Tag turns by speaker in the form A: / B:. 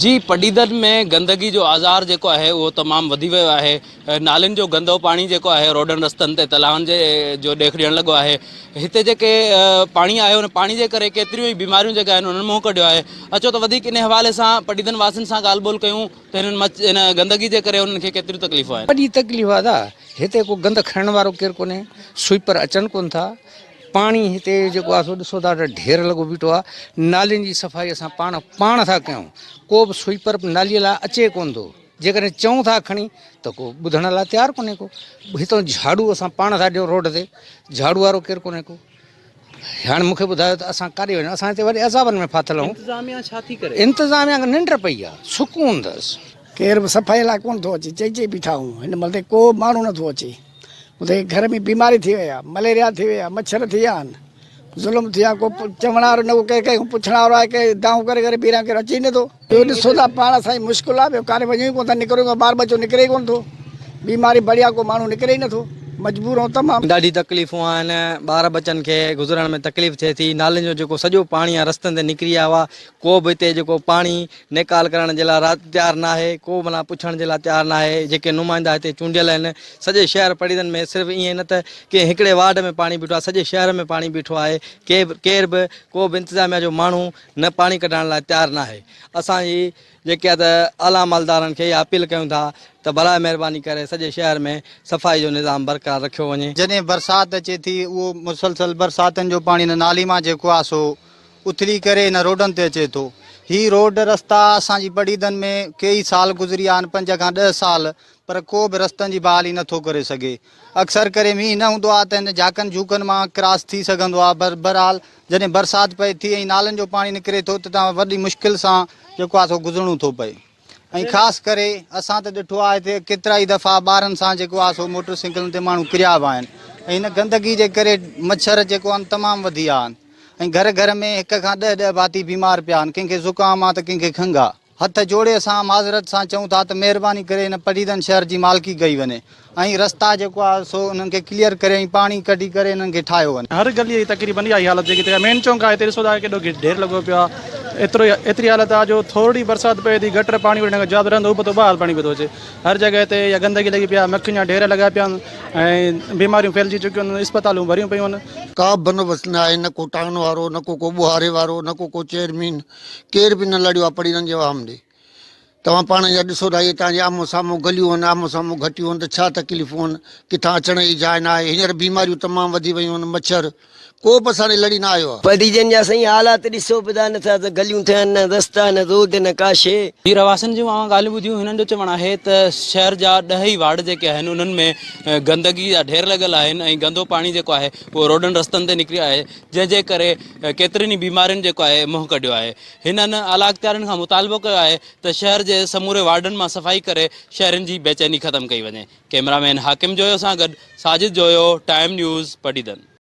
A: जी पडीदन में गंदगी जो आज़ार जेको आहे वो तमाम वधी वियो आहे। नालियुनि जो गंदो पाणी जेको आहे रोडनि रस्तनि ते तलाउनि जे जो ॾेख ॾियणु लॻो आहे। हिते जेके पाणी आहे उन पाणी जे करे केतिरियूं ई बीमारियूं जेके आहिनि उन्हनि मुंहुं कढियो आहे। अचो त वधीक इन हवाले सां पडीदन वासियुनि सां ॻाल्हि ॿोल कयूं त इन गंदगी जे करे उन्हनि खे केतिरियूं तकलीफ़ूं आहिनि।
B: वॾी तकलीफ़ आहे हिते को गंद खणण वारो केरु कोन्हे, स्वीपर अचनि कोन था। पाणी हिते जेको आहे सो ॾिसो था ढेर लॻो बीठो आहे। नालियुनि जी सफ़ाई असां पाण था कयूं, को बि स्वीपर नालीअ लाइ अचे कोन थो। जेकॾहिं चऊं था खणी त को ॿुधण लाइ तयारु कोन्हे को। हितां झाड़ू असां पाण था ॾियूं रोड ते, झाड़ू वारो केरु कोन्हे को। हाणे मूंखे ॿुधायो त असां काॾे वञूं? असां हिते वरी अज़ाबनि में फाथल आहियूं।
A: इंतज़ामिया छा थी करे?
B: इंतज़ामिया निंड पई आहे, सुकून अथसि।
C: केर बि सफ़ाई लाइ कोन थो अचे, चई बीठा आहियूं। हिन महिल ते को माण्हू नथो अचे। उते घर में बीमारी थी वई आहे, मलेरिया थी वई आहे, मच्छर थी विया आहिनि, ज़ुल्म थी विया। को चवण वारो न को कंहिं पुछण वारो आहे की दाऊं करे करे ॿीहर केरु अचे ई नथो। ॿियो ॾिसो था पाण साईं मुश्किल आहे। ॿियो काॾे वञूं ई कोन था, निकिरूं ॿार बच्चो निकिरे ई कोन थो। बीमारी बढ़िया को माण्हू निकिरे ई नथो, मजबूर आहियूं तमामु।
D: ॾाढी तकलीफ़ूं आहिनि, ॿार बच्चनि खे गुज़रण में तकलीफ़ थिए थी। नालियुनि जो जेको सॼो पाणी आहे रस्तनि ते निकिरी आयो आहे, को बि हिते जेको पाणी निकाल करण जे लाइ तयारु न आहे, को माना पुछण जे लाइ तयारु न आहे। जेके नुमाइंदा हिते चूंडियल आहिनि सॼे शहर पडीदन में, सिर्फ़ु ईअं न त की हिकिड़े वार्ड में पाणी बीठो आहे, सॼे शहर में पाणी बीठो आहे। केर बि को बि इंतिज़ामिया जो माण्हू न पाणी कढाइण लाइ तयारु न आहे। असांजी जेके आहे त आला मालदारनि खे इहा अपील कयूं था त भला महिरबानी करे सॼे शहर में सफ़ाई जो निज़ाम बरक़रार रखियो वञे।
E: जॾहिं बरसाति अचे थी, उहो मुसलसल बरसातनि जो पाणी हिन नाली मां जेको आहे सो उथरी करे हिन रोडनि ते अचे थो। ही रोड रस्ता असांजी पडीदन में कई साल गुज़री विया आहिनि, 5 खां 10 साल, पर को बि रस्तनि जी बहाली नथो करे सघे। अक्सर करे मींहुं न हूंदो आहे त हिन झाकनि झूकनि मां क्रॉस थी सघंदो आहे, पर बहरहाल जॾहिं बरसाति पए थी ऐं नालनि जो पाणी निकिरे थो त तव्हां वॾी मुश्किल सां जेको आहे सो गुज़रणो थो पए। ऐं ख़ासि करे असां त ॾिठो आहे हिते केतिरा ई दफ़ा ॿारनि सां जेको आहे सो मोटर साइकिलुनि ते माण्हू किरिया विया आहिनि। ऐं हिन गंदगी जे करे मच्छर जेको आहिनि तमामु वधी विया आहिनि। ऐं घर घर में 1 खां 10 भाती बीमार पिया आहिनि, कंहिंखे ज़ुकाम आहे त कंहिंखे खंघि आहे। हथ जोड़े असां माज़रत सां चऊं था त महिरबानी करे हिन पडीदन शहर जी मालिकी कई वञे ऐं रस्ता जेको आहे सो उन्हनि खे क्लियर करे ऐं पाणी कढी करे हिननि खे ठाहियो वञे।
F: हर गली जी तक़रीबन इहा हालत जेकी मेन चौंक आहे हिते ॾिसो था केॾो ढेर लॻो पियो आहे। एतिरी हालत आहे जो थोरी बरसाति पए थी, गटर पाणी वठण खां ज़्यादा रहंदो पोइ ॿाहिरि पाणी पियो थो अचे। हर जॻह ते इहा गंदगी लॻी पई आहे, मक्खियुनि जा ढेर लॻा पिया आहिनि ऐं बीमारियूं फैलिजी चुकियूं आहिनि, अस्पतालूं भरियूं पियूं आहिनि।
G: का बंदोबस्तु न आहे, न को टांगण वारो, न को ॿुहारे वारो, न को चेयरमैन, केर बि न लड़ियो आहे पडीदन जे वाम ॾे। तव्हां पाण जा ॾिसो था, इहे तव्हांजे आम्हूं साम्हूं गलियूं आहिनि, आम्हूं साम्हूं घटियूं आहिनि त छा तकलीफ़ूं आहिनि। किथां अचण जी जाइ न आहे। हींअर बीमारियूं तमामु वधी वियूं आहिनि, मच्छर को बि असां लड़ी न आयो आहे।
H: पडीदन जा साईं हालात ॾिसो पिया नथा त गलियूं थियनि, न रस्ता, न रोड, न का शइ।
A: ही रवासनि जूं ॻाल्हियूं ॿुधियूं। हिननि जो चवणु आहे त शहर जा 10 ई वार्ड जेके आहिनि उन्हनि में गंदगी जा ढेर लॻल आहिनि ऐं गंदो पाणी जेको आहे उहो रोडनि रस्तनि ते निकिरी आहे, जंहिंजे करे केतिरनि ई बीमारियुनि जेको आहे मुंहुं कढियो आहे। हिननि आला अख़्तियारनि खां मुतालबो कयो आहे त शहर जे समूरे वार्डनि मां सफ़ाई करे शहरनि जी बेचैनी ख़तमु कई वञे। कैमरामैन हाकिम जोयो सां गॾु साजिद जोयो, टाइम न्यूज़, पडीदन।